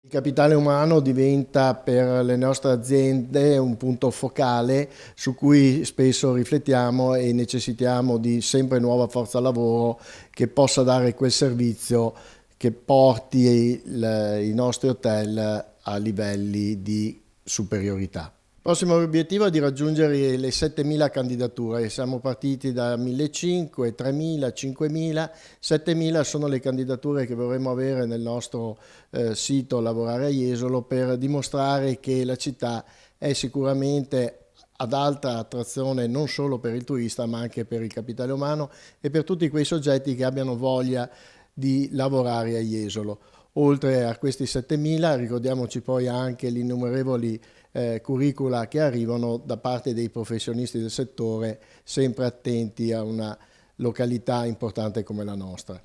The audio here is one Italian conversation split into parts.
Il capitale umano diventa per le nostre aziende un punto focale su cui spesso riflettiamo e necessitiamo di sempre nuova forza lavoro che possa dare quel servizio che porti i nostri hotel a livelli di superiorità. Il prossimo obiettivo è di raggiungere le 7.000 candidature. Siamo partiti da 1.500, 3.000, 5.000, 7.000 sono le candidature che vorremmo avere nel nostro sito Lavorare a Jesolo per dimostrare che la città è sicuramente ad alta attrazione non solo per il turista ma anche per il capitale umano e per tutti quei soggetti che abbiano voglia di lavorare a Jesolo. Oltre a questi 7.000 ricordiamoci poi anche gli innumerevoli curricula che arrivano da parte dei professionisti del settore, sempre attenti a una località importante come la nostra.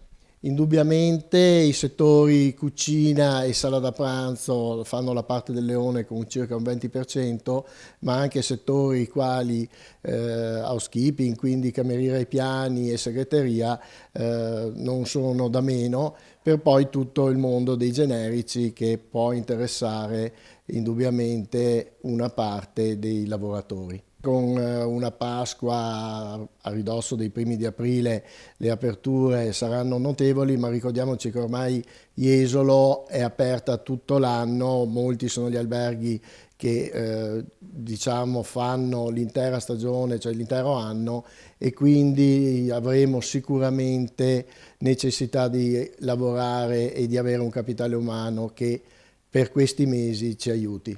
Indubbiamente i settori cucina e sala da pranzo fanno la parte del leone con circa un 20%, ma anche settori quali housekeeping, quindi cameriere ai piani e segreteria non sono da meno, per poi tutto il mondo dei generici che può interessare indubbiamente una parte dei lavoratori. Con una Pasqua a ridosso dei primi di aprile le aperture saranno notevoli, ma ricordiamoci che ormai Jesolo è aperta tutto l'anno, molti sono gli alberghi che diciamo fanno l'intera stagione, cioè l'intero anno, e quindi avremo sicuramente necessità di lavorare e di avere un capitale umano che per questi mesi ci aiuti.